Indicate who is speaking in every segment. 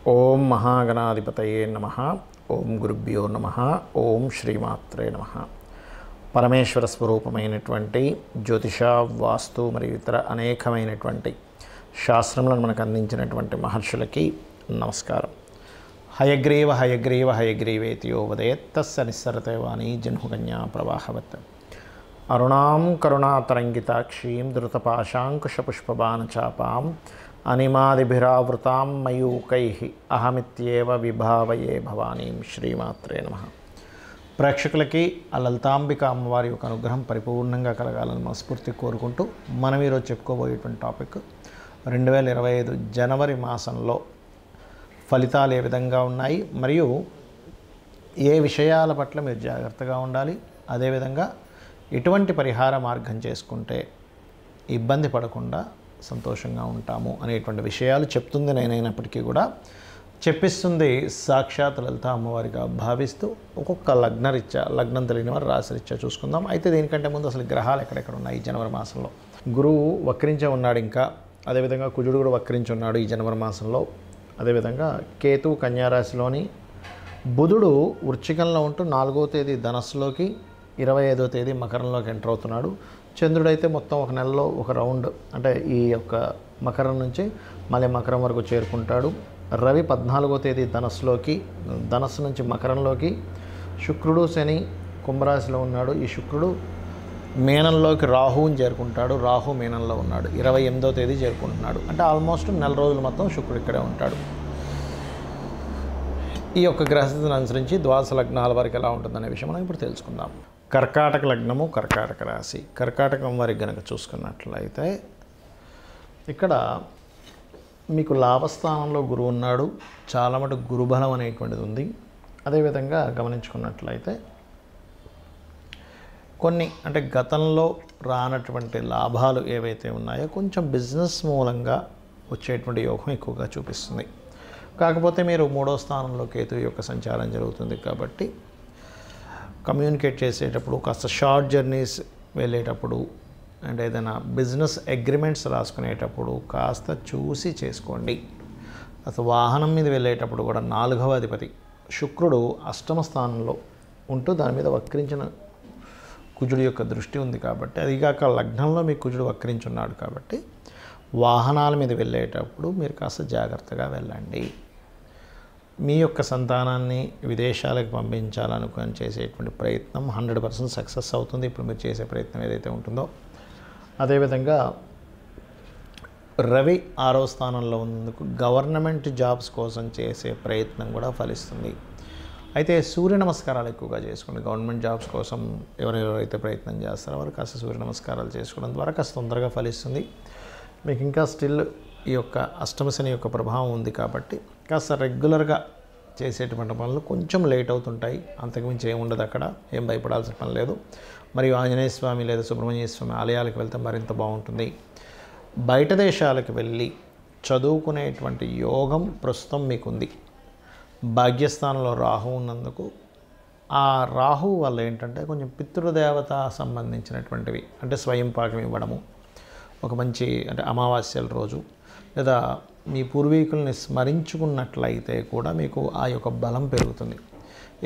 Speaker 1: ఓం మహాగణాధిపతయే నమః. ఓం గురుభ్యో నమః. ఓం శ్రీమాత్రే నమః. పరమేశ్వర స్వరూపమైనటువంటి జ్యోతిష, వాస్తు మరియు ఇతర అనేకమైనటువంటి శాస్త్రములను మనకు అందించినటువంటి మహర్షులకి నమస్కారం. హయగ్రీవ హయగ్రీవ హయగ్రీవేతి యో వదేత్ తస్య నిస్సరతే వాణీ జన్హుకన్యా ప్రవాహవత్. అరుణాం కరుణాతరంగితాక్షీం ధృతపాశాంకుశపుష్పబాణచాపాం అనిమాదిభిరావృతాం మయూకైః అహమిత్యేవ విభావయే భవానీం. శ్రీమాత్రే నమః. ప్రేక్షకులకి ఆ లలితాంబిక అమ్మవారి యొక్క అనుగ్రహం పరిపూర్ణంగా కలగాలని మనస్ఫూర్తి కోరుకుంటూ మనం ఈరోజు చెప్పుకోబోయేటువంటి టాపిక్ 2025 జనవరి మాసంలో ఫలితాలు ఏ విధంగా ఉన్నాయి, మరియు ఏ విషయాల పట్ల మీరు జాగ్రత్తగా ఉండాలి, అదేవిధంగా ఎటువంటి పరిహార మార్గం చేసుకుంటే ఇబ్బంది పడకుండా సంతోషంగా ఉంటాము అనేటువంటి విషయాలు చెప్తుంది నేనైనప్పటికీ కూడా చెప్పిస్తుంది సాక్షాత్ లలిత అమ్మవారిగా భావిస్తూ ఒక్కొక్క లగ్నం తెలియని వారు రాశిరీత్యా చూసుకుందాం. అయితే దీనికంటే ముందు అసలు గ్రహాలు ఎక్కడెక్కడ ఉన్నాయి ఈ జనవరి మాసంలో. గురువు వక్రించే ఉన్నాడు, ఇంకా అదేవిధంగా కుజుడు కూడా వక్రించి ఉన్నాడు ఈ జనవరి మాసంలో. అదేవిధంగా కేతు కన్యారాశిలోని, బుధుడు వృశ్చికంలో ఉంటూ 4వ తేదీ ధనస్సులోకి, 25వ తేదీ మకరంలోకి ఎంటర్ అవుతున్నాడు. చంద్రుడైతే మొత్తం ఒక నెలలో ఒక రౌండ్, అంటే ఈ యొక్క మకరం నుంచి మళ్ళీ మకరం వరకు చేరుకుంటాడు. రవి 14వ తేదీ ధనస్సు నుంచి మకరంలోకి, శుక్రుడు శని కుంభరాశిలో ఉన్నాడు. ఈ శుక్రుడు మీనంలోకి రాహువుని చేరుకుంటాడు. రాహు మీనంలో ఉన్నాడు. 28వ తేదీ చేరుకుంటున్నాడు. అంటే ఆల్మోస్ట్ నెల రోజులు మొత్తం శుక్రుడు ఇక్కడే ఉంటాడు. ఈ యొక్క గ్రహస్థితిని అనుసరించి ద్వాదశ లగ్నాల వరకు ఎలా ఉంటుందనే విషయం మనం ఇప్పుడు తెలుసుకుందాం. కర్కాటక లగ్నము, కర్కాటక రాశి. కర్కాటకం వారికి కనుక చూసుకున్నట్లయితే ఇక్కడ మీకు లాభస్థానంలో గురువు ఉన్నాడు. చాలా మటుకు గురుబలం అనేటువంటిది ఉంది. అదేవిధంగా గమనించుకున్నట్లయితే కొన్ని అంటే గతంలో రానటువంటి లాభాలు ఏవైతే ఉన్నాయో కొంచెం బిజినెస్ మూలంగా వచ్చేటువంటి యోగం ఎక్కువగా చూపిస్తుంది. కాకపోతే మీరు 3వ స్థానంలో కేతు యొక్క సంచారం జరుగుతుంది కాబట్టి కమ్యూనికేట్ చేసేటప్పుడు, కాస్త షార్ట్ జర్నీస్ వెళ్ళేటప్పుడు అండ్ ఏదైనా బిజినెస్ అగ్రిమెంట్స్ రాసుకునేటప్పుడు కాస్త చూసి చేసుకోండి. అసలు వాహనం మీద వెళ్ళేటప్పుడు కూడా 4వ అధిపతి శుక్రుడు 8వ స్థానంలో ఉంటూ దాని మీద వక్రించిన కుజుడు యొక్క దృష్టి ఉంది కాబట్టి, అదిగాక లగ్నంలో మీ కుజుడు వక్రించున్నాడు కాబట్టి వాహనాల మీద వెళ్ళేటప్పుడు మీరు కాస్త జాగ్రత్తగా వెళ్ళండి. మీ యొక్క సంతానాన్ని విదేశాలకు పంపించాలనుకొని చేసేటువంటి ప్రయత్నం 100% సక్సెస్ అవుతుంది. ఇప్పుడు మీరు చేసే ప్రయత్నం ఏదైతే ఉంటుందో. అదేవిధంగా రవి 6వ స్థానంలో ఉన్నందుకు గవర్నమెంట్ జాబ్స్ కోసం చేసే ప్రయత్నం కూడా ఫలిస్తుంది. అయితే సూర్య నమస్కారాలు ఎక్కువగా చేసుకోండి. గవర్నమెంట్ జాబ్స్ కోసం ఎవరెవరైతే ప్రయత్నం చేస్తారో వారు కాస్త సూర్య నమస్కారాలు చేసుకోవడం ద్వారా కాస్త తొందరగా ఫలిస్తుంది. మీకు ఇంకా స్టిల్ ఈ యొక్క అష్టమ శని యొక్క ప్రభావం ఉంది కాబట్టి కాస్త రెగ్యులర్గా చేసేటువంటి పనులు కొంచెం లేట్ అవుతుంటాయి. అంతకుమించి ఏముండదు, అక్కడ ఏం భయపడాల్సిన పని లేదు. మరియు ఆంజనేయ స్వామి లేదా సుబ్రహ్మణ్య స్వామి ఆలయాలకు వెళ్తే మరింత బాగుంటుంది. బయట దేశాలకు వెళ్ళి చదువుకునేటువంటి యోగం ప్రస్తుతం మీకుంది. భాగ్యస్థానంలో రాహు ఉన్నందుకు ఆ రాహు వల్ల ఏంటంటే కొంచెం పితృదేవత సంబంధించినటువంటివి, అంటే స్వయం పాకం ఇవ్వడము, ఒక మంచి అంటే అమావాస్యల రోజు లేదా మీ పూర్వీకుల్ని స్మరించుకున్నట్లయితే కూడా మీకు ఆ యొక్క బలం పెరుగుతుంది.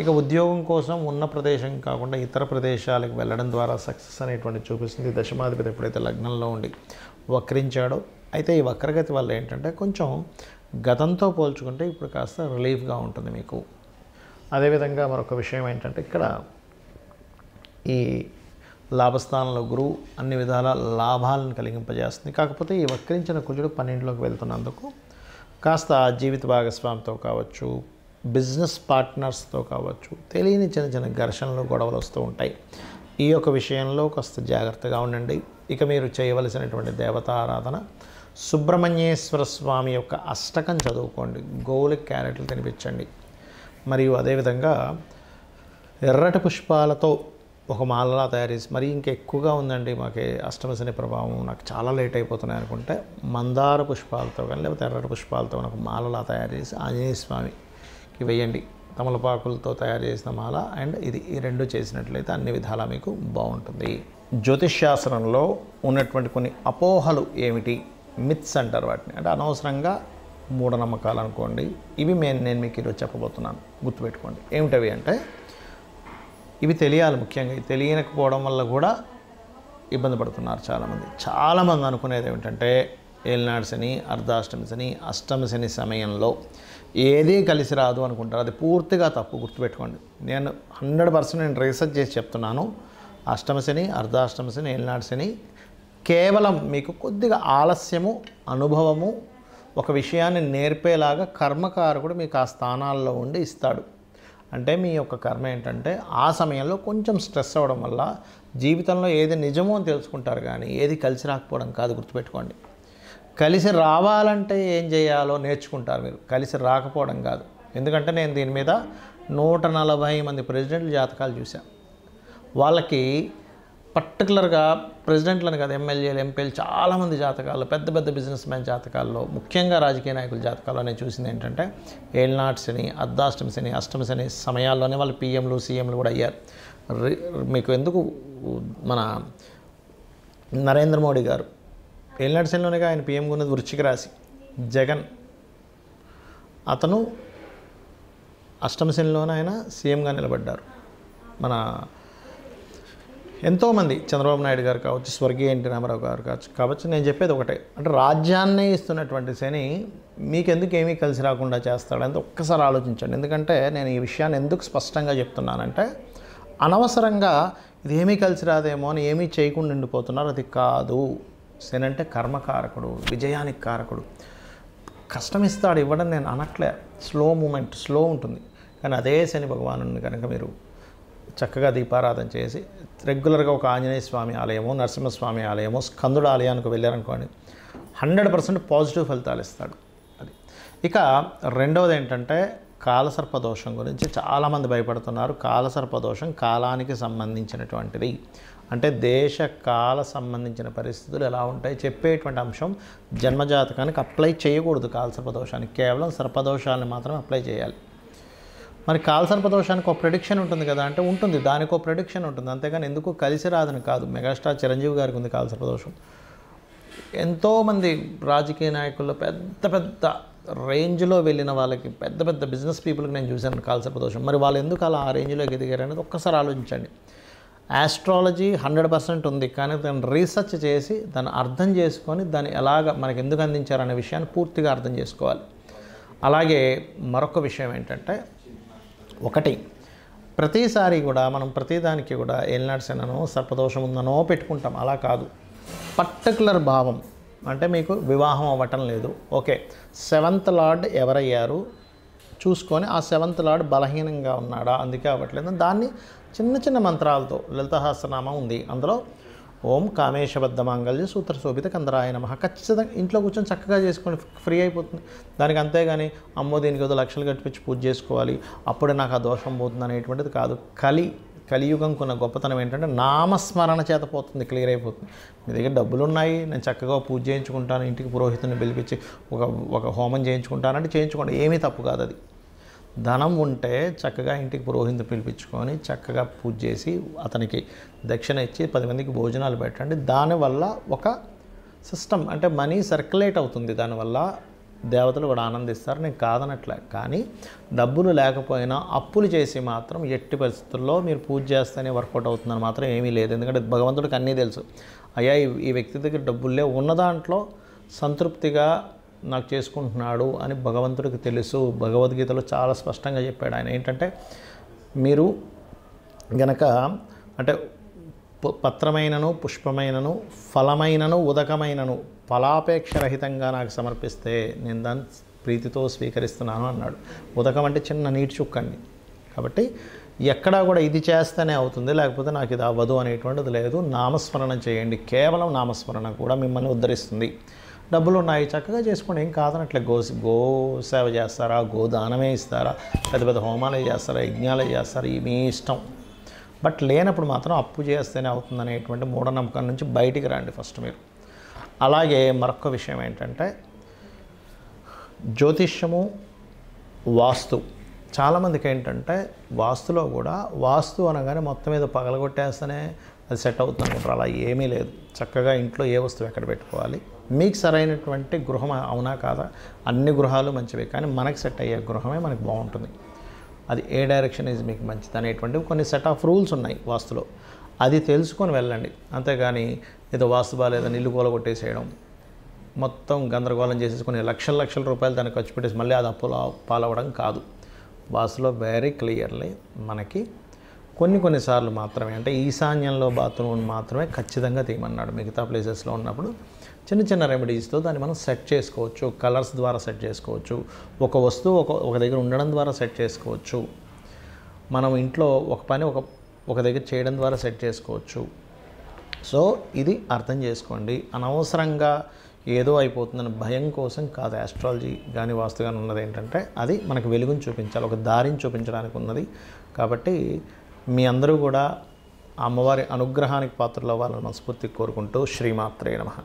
Speaker 1: ఇక ఉద్యోగం కోసం ఉన్న ప్రదేశం కాకుండా ఇతర ప్రదేశాలకు వెళ్ళడం ద్వారా సక్సెస్ అనేటువంటి చూపిస్తుంది. దశమాధిపతి ఎప్పుడైతే లగ్నంలో ఉండి వక్రించాడో, అయితే ఈ వక్రగతి వల్ల ఏంటంటే కొంచెం గతంతో పోల్చుకుంటే ఇప్పుడు కాస్త రిలీఫ్గా ఉంటుంది మీకు. అదేవిధంగా మరొక విషయం ఏంటంటే ఇక్కడ ఈ లాభస్థానంలో గురువు అన్ని విధాల లాభాలను కలిగింపజేస్తుంది. కాకపోతే ఈ వక్రించిన కుజుడు 12లోకి వెళ్తున్నందుకు కాస్త జీవిత భాగస్వామితో కావచ్చు, బిజినెస్ పార్ట్నర్స్తో కావచ్చు తెలియని చిన్న చిన్న ఘర్షణలు, గొడవలు వస్తూ ఉంటాయి. ఈ యొక్క విషయంలో కాస్త జాగ్రత్తగా ఉండండి. ఇక మీరు చేయవలసినటువంటి దేవతారాధన సుబ్రహ్మణ్యేశ్వర స్వామి యొక్క అష్టకం చదువుకోండి. గోవులకి క్యారెట్లు తినిపించండి. మరియు అదేవిధంగా ఎర్రటి పుష్పాలతో ఒక మాలలా తయారు చేసి, మరి ఇంకా ఎక్కువగా ఉందండి మాకు అష్టమ శని ప్రభావం, నాకు చాలా లేట్ అయిపోతున్నాయి అనుకుంటే మందార పుష్పాలతో కానీ లేకపోతే ఎర్రటి పుష్పాలతో ఒక మాలలా తయారు చేసి ఆంజనేయ స్వామికి వేయండి. తమలపాకులతో తయారు చేసిన మాల అండ్ ఇది, ఈ రెండు చేసినట్లయితే అన్ని విధాలా మీకు బాగుంటుంది. జ్యోతిష్ శాస్త్రంలో ఉన్నటువంటి కొన్ని అపోహలు ఏమిటి, మిత్స్ అంటారు వాటిని. అంటే అనవసరంగా మూఢనమ్మకాలు అనుకోండి. ఇవి నేను మీకు ఈరోజు చెప్పబోతున్నాను, గుర్తుపెట్టుకోండి. ఏమిటవి అంటే ఇవి తెలియాలి. ముఖ్యంగా తెలియకపోవడం వల్ల కూడా ఇబ్బంది పడుతున్నారు చాలామంది అనుకునేది ఏమిటంటే ఏలినాడు శని, అర్ధాష్టమి శని, అష్టమి శని సమయంలో ఏదీ కలిసి రాదు అనుకుంటారు. అది పూర్తిగా తప్పు, గుర్తుపెట్టుకోండి. నేను 100% నేను రీసెర్చ్ చేసి చెప్తున్నాను. అష్టమి శని, అర్ధాష్టమి శని, ఏలినాడు శని కేవలం మీకు కొద్దిగా ఆలస్యము, అనుభవము, ఒక విషయాన్ని నేర్పేలాగా కర్మకారకుడు మీకు ఆ స్థానాల్లో ఉండి ఇస్తాడు. అంటే మీ యొక్క కర్మ ఏంటంటే ఆ సమయంలో కొంచెం స్ట్రెస్ అవ్వడం వల్ల జీవితంలో ఏది నిజమో అని తెలుసుకుంటారు, కానీ ఏది కలిసి రాకపోవడం కాదు, గుర్తుపెట్టుకోండి. కలిసి రావాలంటే ఏం చేయాలో నేర్చుకుంటారు మీరు, కలిసి రాకపోవడం కాదు. ఎందుకంటే నేను దీని మీద 140 మంది ప్రెసిడెంట్ల జాతకాలు చూశాను. వాళ్ళకి పర్టికులర్గా ప్రెసిడెంట్లను కాదు, ఎమ్మెల్యేలు, ఎంపీలు చాలామంది జాతకాల్లో, పెద్ద పెద్ద బిజినెస్ మ్యాన్ జాతకాల్లో, ముఖ్యంగా రాజకీయ నాయకుల జాతకాల్లో నేను చూసింది ఏంటంటే ఏలినాటి శని, అర్ధాష్టమి శని, అష్టమి శని సమయాల్లోనే వాళ్ళు పీఎంలు, సీఎంలు కూడా అయ్యారు. మీకు ఎందుకు మన నరేంద్ర మోడీ గారు ఏలినాటి శనిలోనేగా ఆయన పీఎంగా ఉన్నది. వృశ్చిక రాశి జగన్, అతను అష్టమి శనిలోనే ఆయన సీఎంగా నిలబడ్డారు. మన ఎంతోమంది చంద్రబాబు నాయుడు గారు కావచ్చు, స్వర్గీయ ఎన్టీ రామారావు గారు కావచ్చు. నేను చెప్పేది ఒకటే, అంటే రాజ్యాన్నే ఇస్తున్నటువంటి శని మీకెందుకు ఏమీ కలిసి రాకుండా చేస్తాడంటే ఒక్కసారి ఆలోచించండి. ఎందుకంటే నేను ఈ విషయాన్ని ఎందుకు స్పష్టంగా చెప్తున్నానంటే అనవసరంగా ఇదేమీ కలిసి రాదేమో అని ఏమీ చేయకుండా ఉండిపోతున్నారు. అది కాదు. శని అంటే కర్మకారకుడు, విజయానికి కారకుడు. కష్టం ఇస్తాడు, ఇవ్వడం నేను అనట్లే. స్లో మూమెంట్, స్లో ఉంటుంది. కానీ అదే శని భగవాను కనుక మీరు చక్కగా దీపారాధన చేసి రెగ్యులర్గా ఒక ఆంజనేయ స్వామి ఆలయమో, నరసింహస్వామి ఆలయమో, స్కందుడు ఆలయానికి వెళ్ళారనుకోండి, 100% పాజిటివ్ ఫలితాలు ఇస్తాడు. అది. ఇక రెండవది ఏంటంటే కాలసర్పదోషం గురించి చాలామంది భయపడుతున్నారు. కాలసర్పదోషం కాలానికి సంబంధించినటువంటిది. అంటే దేశ కాల సంబంధించిన పరిస్థితులు ఎలా ఉంటాయి చెప్పేటువంటి అంశం. జన్మజాతకానికి అప్లై చేయకూడదు కాలసర్పదోషానికి, కేవలం సర్పదోషాలను మాత్రం అప్లై చేయాలి. మరి కాలసర్పదోషానికి ఒక ప్రెడిక్షన్ ఉంటుంది కదా అంటే ఉంటుంది, దానికి ఒక ప్రెడిక్షన్ ఉంటుంది, అంతేగాని ఎందుకు కలిసి రాదని కాదు. మెగాస్టార్ చిరంజీవి గారికి ఉంది కాలసర్పదోషం. ఎంతోమంది రాజకీయ నాయకుల్లో పెద్ద పెద్ద రేంజ్లో వెళ్ళిన వాళ్ళకి, పెద్ద పెద్ద బిజినెస్ పీపుల్కి నేను చూశాను కాలసర్పదోషం. మరి వాళ్ళు ఎందుకు అలా ఆ రేంజ్లోకి ఎదిగారు అనేది ఒక్కసారి ఆలోచించండి. ఆస్ట్రాలజీ 100% ఉంది, కానీ దాన్ని రీసెర్చ్ చేసి దాన్ని అర్థం చేసుకొని దాన్ని ఎలాగ మనకి ఎందుకు అందించారనే విషయాన్ని పూర్తిగా అర్థం చేసుకోవాలి. అలాగే మరొక విషయం ఏంటంటే, ఒకటి ప్రతిసారి కూడా మనం ప్రతిదానికి కూడా ఏలినాటి శననో సర్పదోషం ఉందనో పెట్టుకుంటాం. అలా కాదు. పర్టికులర్ భావం అంటే మీకు వివాహం అవ్వటం లేదు, ఓకే, 7th లార్డ్ ఎవరయ్యారు చూసుకొని ఆ 7th లార్డ్ బలహీనంగా ఉన్నాడా, అందుకే అవ్వట్లేదు. దాన్ని చిన్న చిన్న మంత్రాలతో, లలిత సహస్రనామం ఉంది, అందులో ఓం కామేశబద్ధ మాంగళ్య సూత్ర శోభిత కందరాయ నమః ఖచ్చితంగా ఇంట్లో కూర్చొని చక్కగా చేసుకొని ఫ్రీ అయిపోతుంది. దానికి అంతేగాని అమ్మో దీనికి ఏదో లక్షలు కట్టించి పూజ చేసుకోవాలి అప్పుడే నాకు ఆ దోషం పోతుంది అనేటువంటిది కాదు. కలియుగం కొన్న గొప్పతనం ఏంటంటే నామస్మరణ చేత పోతుంది, క్లియర్ అయిపోతుంది. మీ దగ్గర డబ్బులు ఉన్నాయి, నేను చక్కగా పూజ చేయించుకుంటాను, ఇంటికి పురోహితుని పిలిపించి ఒక హోమం చేయించుకుంటానంటే చేయించుకోండి, ఏమీ తప్పు కాదు. అది ధనం ఉంటే చక్కగా ఇంటికి పురోహితుని పిలిపించుకొని చక్కగా పూజ చేసి అతనికి దక్షిణ ఇచ్చి 10 మందికి భోజనాలు పెట్టండి. దానివల్ల ఒక సిస్టమ్ అంటే మనీ సర్క్యులేట్ అవుతుంది, దానివల్ల దేవతలు కూడా ఆనందిస్తారు. నేను కాదనట్లే, కానీ డబ్బులు లేకపోయినా అప్పులు చేసి మాత్రం ఎట్టి పరిస్థితుల్లో మీరు పూజ చేస్తేనే వర్కౌట్ అవుతుందని మాత్రం ఏమీ లేదు. ఎందుకంటే భగవంతుడికి అన్నీ తెలుసు. అయ్యా ఈ వ్యక్తి దగ్గర డబ్బులే ఉన్న దాంట్లో సంతృప్తిగా నాకు చేసుకుంటున్నాడు అని భగవంతుడికి తెలుసు. భగవద్గీతలో చాలా స్పష్టంగా చెప్పాడు ఆయన. ఏంటంటే మీరు గనక అంటే పత్రమైనను, పుష్పమైనను, ఫలమైనను, ఉదకమైనను ఫలాపేక్షరహితంగా నాకు సమర్పిస్తే నేను దాన్ని ప్రీతితో స్వీకరిస్తున్నాను అన్నాడు. ఉదకం అంటే చిన్న నీటి చుక్కండి. కాబట్టి ఎక్కడా కూడా ఇది చేస్తేనే అవుతుంది, లేకపోతే నాకు ఇది అవ్వదు అనేటువంటిది లేదు. నామస్మరణ చేయండి, కేవలం నామస్మరణ కూడా మిమ్మల్ని ఉద్ధరిస్తుంది. డబ్బులు ఉన్నాయి చక్కగా చేసుకోండి, ఏం కాదనట్లే. గో సేవ చేస్తారా, గోదానమే ఇస్తారా, పెద్ద పెద్ద హోమాలే చేస్తారా, యజ్ఞాలే చేస్తారా, మీ ఇష్టం. బట్ లేనప్పుడు మాత్రం అప్పు చేస్తేనే అవుతుంది అనేటువంటి మూఢనమ్మకం నుంచి బయటికి రండి ఫస్ట్ మీరు. అలాగే మరొక విషయం ఏంటంటే జ్యోతిష్యము, వాస్తు. చాలామందికి ఏంటంటే వాస్తులో కూడా వాస్తు అనగానే మొత్తం మీద పగలగొట్టేస్తేనే అది సెట్ అవుతుంది అనుకుంటారు. అలా ఏమీ లేదు. చక్కగా ఇంట్లో ఏ వస్తువు ఎక్కడ పెట్టుకోవాలి, మీకు సరైనటువంటి గృహం అవునా కాదా, అన్ని గృహాలు మంచివే, కానీ మనకు సెట్ అయ్యే గృహమే మనకు బాగుంటుంది. అది ఏ డైరెక్షన్ ఈజ్ మీకు మంచిది అనేటువంటివి కొన్ని సెట్ ఆఫ్ రూల్స్ ఉన్నాయి వాస్తులో. అది తెలుసుకొని వెళ్ళండి. అంతేగాని ఏదో వాస్తు బాలేదని ఇల్లు కూలగొట్టేసేయడం, మొత్తం గందరగోళం చేసేసుకుని లక్షల రూపాయలు దాన్ని ఖర్చు పెట్టేసి మళ్ళీ అది అప్పుల పాలవడం కాదు. వాస్తులో వెరీ క్లియర్లీ మనకి కొన్నిసార్లు మాత్రమే, అంటే ఈశాన్యంలో బాత్రూమ్ మాత్రమే ఖచ్చితంగా తీయమన్నాడు. మిగతా ప్లేసెస్లో ఉన్నప్పుడు చిన్న రెమెడీస్తో దాన్ని మనం సెట్ చేసుకోవచ్చు. కలర్స్ ద్వారా సెట్ చేసుకోవచ్చు. ఒక వస్తువు ఒక దగ్గర ఉండడం ద్వారా సెట్ చేసుకోవచ్చు. మనం ఇంట్లో ఒక పని ఒక దగ్గర చేయడం ద్వారా సెట్ చేసుకోవచ్చు. సో ఇది అర్థం చేసుకోండి. అనవసరంగా ఏదో అయిపోతుందని భయం కోసం కాదు. ఆస్ట్రాలజీ కానీ వాస్తు కానీ ఉన్నది ఏంటంటే అది మనకు వెలుగుని చూపించాలి, ఒక దారిని చూపించడానికి ఉన్నది. కాబట్టి మీ అందరూ కూడా అమ్మవారి అనుగ్రహానికి పాత్రలు అవ్వాలని మనస్ఫూర్తిగా కోరుకుంటూ శ్రీమాత్రే నమః.